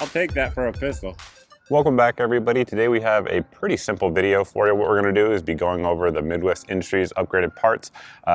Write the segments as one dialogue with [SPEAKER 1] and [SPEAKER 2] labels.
[SPEAKER 1] take that for a pistol.
[SPEAKER 2] Welcome back, everybody. Today we have a pretty simple video for you. What we're going to do is be going over the Midwest Industries upgraded parts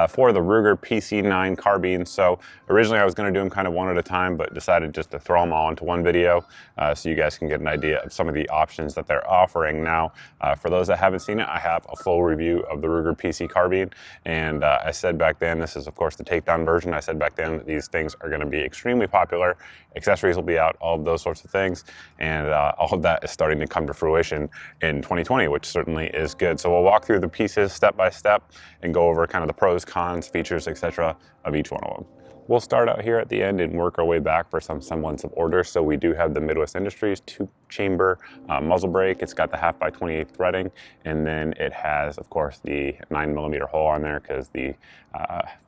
[SPEAKER 2] for the Ruger PC9 carbine. So originally I was going to do them kind of one at a time, but decided just to throw them all into one video so you guys can get an idea of some of the options that they're offering now. For those that haven't seen it, I have a full review of the Ruger PC carbine, and I said back then, this is of course the takedown version, I said back then that these things are going to be extremely popular, accessories will be out, all of those sorts of things, and all of that is starting to come to fruition in 2020, which certainly is good. So we'll walk through the pieces step by step and go over kind of the pros, cons, features, etc. of each one of them. We'll start out here at the end and work our way back for some semblance of order. So we do have the Midwest Industries 2-chamber muzzle brake. It's got the 1/2x28 threading, and then it has, of course, the 9mm hole on there because the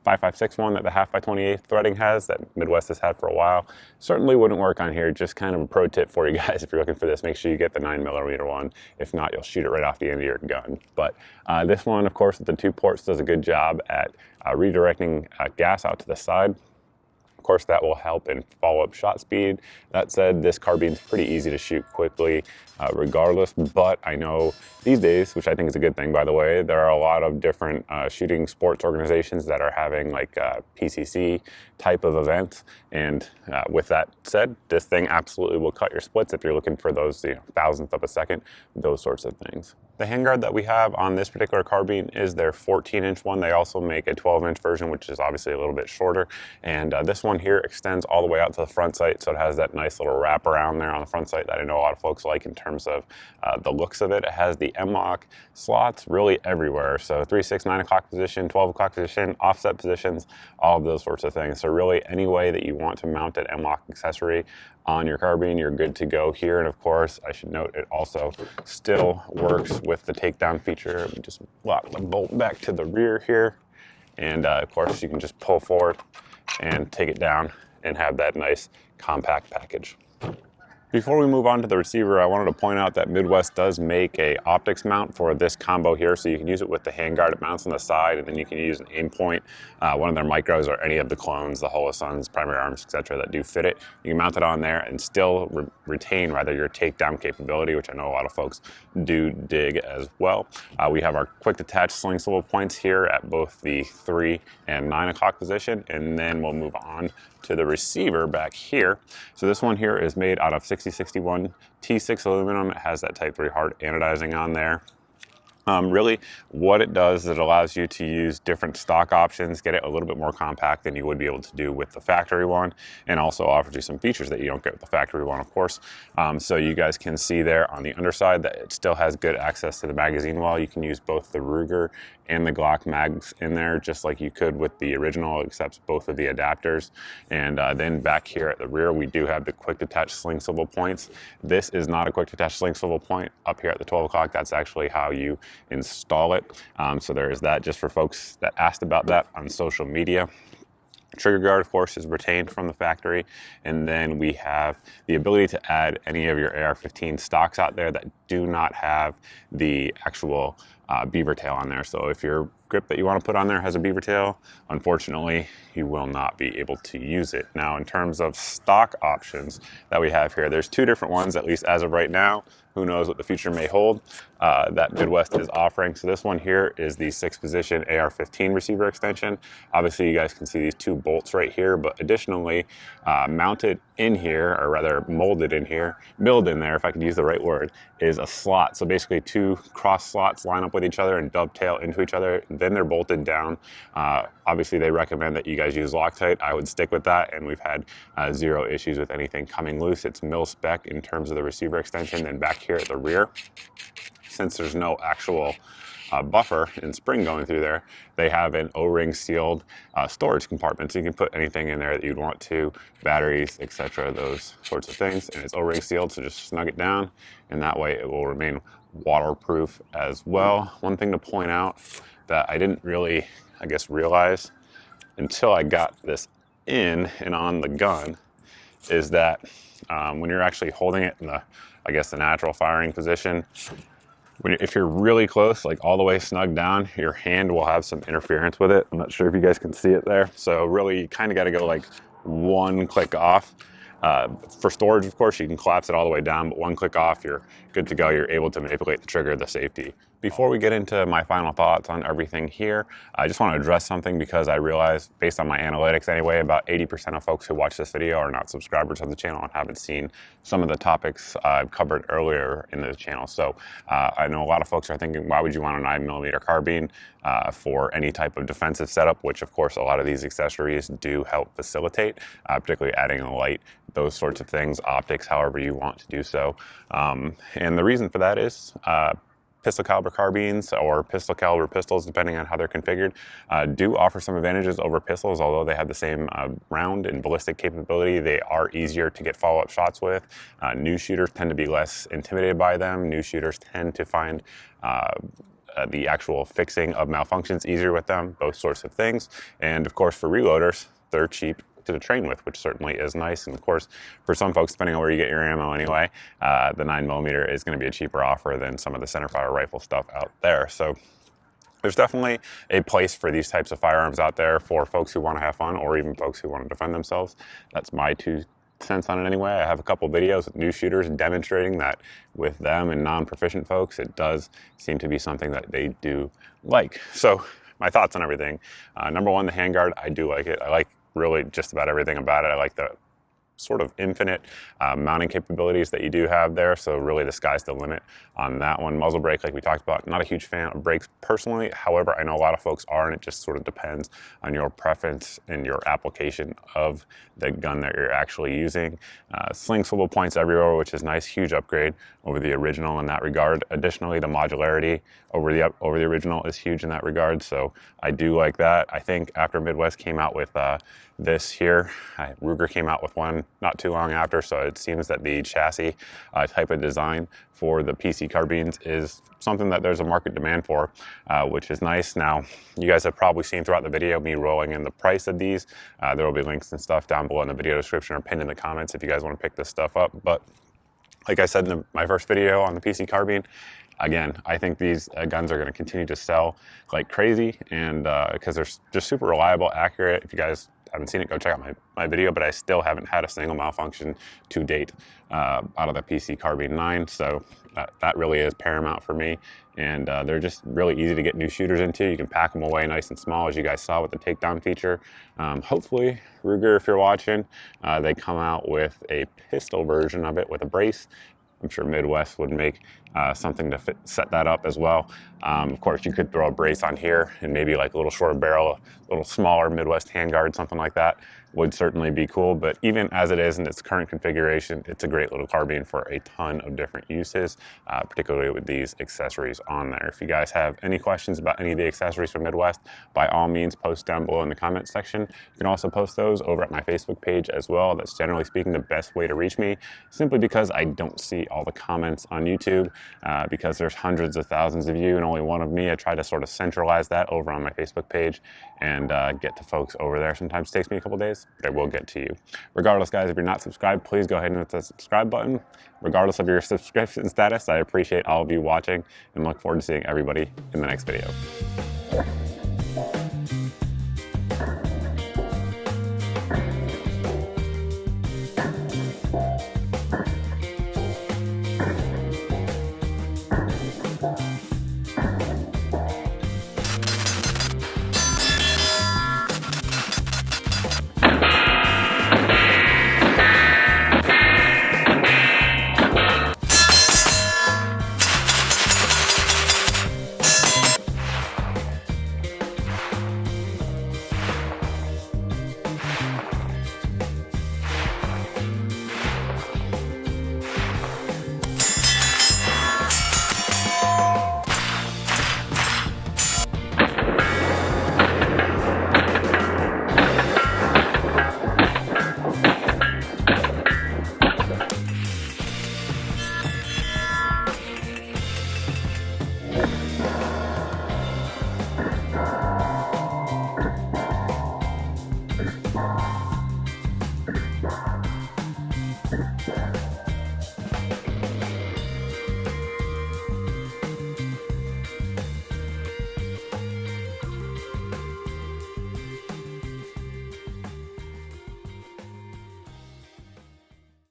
[SPEAKER 2] 5.56 one that the 1/2x28 threading has that Midwest has had for a while certainly wouldn't work on here. Just kind of a pro tip for you guys if you're looking for this. Make sure you get the 9mm one. If not, you'll shoot it right off the end of your gun. But this one, of course, with the 2 ports, does a good job at redirecting gas out to the side. Of course, that will help in follow-up shot speed. That said, this carbine's pretty easy to shoot quickly regardless, but I know these days, which I think is a good thing, by the way, there are a lot of different shooting sports organizations that are having like PCC type of events, and with that said, this thing absolutely will cut your splits if you're looking for those thousandth of a second, those sorts of things. The handguard that we have on this particular carbine is their 14-inch one. They also make a 12-inch version, which is obviously a little bit shorter. And this one here extends all the way out to the front sight, so it has that nice little wrap around there on the front sight that I know a lot of folks like in terms of the looks of it. It has the M-lock slots really everywhere. So 3, 6, 9 o'clock position, 12 o'clock position, offset positions, all of those sorts of things. So really any way that you want to mount an M-lock accessory on your carbine, you're good to go here. And of course, I should note it also still works with the takedown feature. Let me just lock the bolt back to the rear here. And of course, you can just pull forward and take it down and have that nice compact package. Before we move on to the receiver, I wanted to point out that Midwest does make a optics mount for this combo here, so you can use it with the handguard. It mounts on the side, and then you can use an aim point, one of their micros, or any of the clones, the Holosons, Primary Arms, etc., that do fit it. You can mount it on there and still retain rather your takedown capability, which I know a lot of folks do dig as well. We have our quick detach sling swivel points here at both the 3 and 9 o'clock position, and then we'll move on to the receiver back here. So this one here is made out of 6061 T6 aluminum. It has that Type 3 hard anodizing on there. Really, what it does is it allows you to use different stock options, get it a little bit more compact than you would be able to do with the factory one, and also offers you some features that you don't get with the factory one, of course. So you guys can see there on the underside that it still has good access to the magazine wall. You can use both the Ruger and the Glock mags in there, just like you could with the original, except both of the adapters. And then back here at the rear, we do have the quick detach sling swivel points. This is not a quick detach sling swivel point up here at the 12 o'clock. That's actually how you install it. So there is that, just for folks that asked about that on social media. Trigger guard, of course, is retained from the factory, and then we have the ability to add any of your AR-15 stocks out there that do not have the actual beaver tail on there. So if your grip that you want to put on there has a beaver tail, unfortunately, you will not be able to use it. Now, in terms of stock options that we have here, there's 2 different ones, at least as of right now. Who knows what the future may hold, that Midwest is offering. So this one here is the 6-position AR-15 receiver extension. Obviously, you guys can see these 2 bolts right here, but additionally, mounted in here, or rather molded in here, milled in there, if I could use the right word, is a slot. So basically 2 cross slots line up with each other and dovetail into each other. Then they're bolted down. Obviously, they recommend that you guys use Loctite. I would stick with that, and we've had 0 issues with anything coming loose. It's mil spec in terms of the receiver extension. Then back here at the rear, since there's no actual buffer and spring going through there, they have an O-ring sealed storage compartment, so you can put anything in there that you'd want to, batteries, etc., those sorts of things. And it's O-ring sealed, so just snug it down, and that way it will remain waterproof as well. One thing to point out that I didn't really, I guess, realize until I got this in and on the gun is that when you're actually holding it in the, I guess, the natural firing position, if you're really close, like all the way snug down, your hand will have some interference with it. I'm not sure if you guys can see it there. So really, you kind of got to go like 1 click off For storage, of course, you can collapse it all the way down, but one click off, you're good to go. You're able to manipulate the trigger, the safety. Before we get into my final thoughts on everything here, I just want to address something because I realized, based on my analytics anyway, about 80% of folks who watch this video are not subscribers of the channel and haven't seen some of the topics I've covered earlier in the channel. So I know a lot of folks are thinking, why would you want a 9mm carbine for any type of defensive setup, which of course a lot of these accessories do help facilitate, particularly adding a light, those sorts of things, optics, however you want to do so. And the reason for that is pistol caliber carbines or pistol caliber pistols, depending on how they're configured, do offer some advantages over pistols. Although they have the same round and ballistic capability, they are easier to get follow-up shots with. New shooters tend to be less intimidated by them. New shooters tend to find the actual fixing of malfunctions easier with them, those sorts of things. And of course, for reloaders, they're cheap to train with, which certainly is nice. And of course, for some folks, depending on where you get your ammo anyway, the 9mm is going to be a cheaper offer than some of the centerfire rifle stuff out there. So there's definitely a place for these types of firearms out there for folks who want to have fun, or even folks who want to defend themselves. That's my 2 cents on it anyway. I have a couple videos with new shooters demonstrating that with them and non-proficient folks, it does seem to be something that they do like. So my thoughts on everything. Number one, the Handguard, I do like it. I like really just about everything about it. I like the sort of infinite mounting capabilities that you do have there. So really the sky's the limit on that one. Muzzle brake, like we talked about, not a huge fan of brakes personally. However, I know a lot of folks are, and it just sort of depends on your preference and your application of the gun that you're actually using. Sling swivel points everywhere, which is nice, huge upgrade over the original in that regard. Additionally, the modularity over the original is huge in that regard. So I do like that. I think after Midwest came out with this here, Ruger came out with one not too long after, so it seems that the chassis type of design for the PC carbines is something that there's a market demand for, which is nice. Now, you guys have probably seen throughout the video me rolling in the price of these. There will be links and stuff down below in the video description or pinned in the comments if you guys want to pick this stuff up. But like I said in my first video on the PC carbine, again, I think these guns are going to continue to sell like crazy, and because they're just super reliable, accurate. If you guys haven't seen it, go check out my video, but I still haven't had a single malfunction to date out of the PC Carbine 9, so that really is paramount for me. And they're just really easy to get new shooters into. You can pack them away nice and small, as you guys saw with the takedown feature. Hopefully, Ruger, if you're watching, they come out with a pistol version of it with a brace. I'm sure Midwest would make something to set that up as well. Of course, you could throw a brace on here and maybe like a little shorter barrel, a little smaller Midwest handguard, something like that would certainly be cool. But even as it is in its current configuration, it's a great little carbine for a ton of different uses, particularly with these accessories on there. If you guys have any questions about any of the accessories from Midwest, by all means, post down below in the comment section. You can also post those over at my Facebook page as well. That's generally speaking the best way to reach me, simply because I don't see all the comments on YouTube, because there's hundreds of thousands of you and only one of me. I try to sort of centralize that over on my Facebook page and get to folks over there. Sometimes it takes me a couple days, but I will get to you. Regardless, guys, if you're not subscribed, please go ahead and hit the subscribe button. Regardless of your subscription status, I appreciate all of you watching and look forward to seeing everybody in the next video.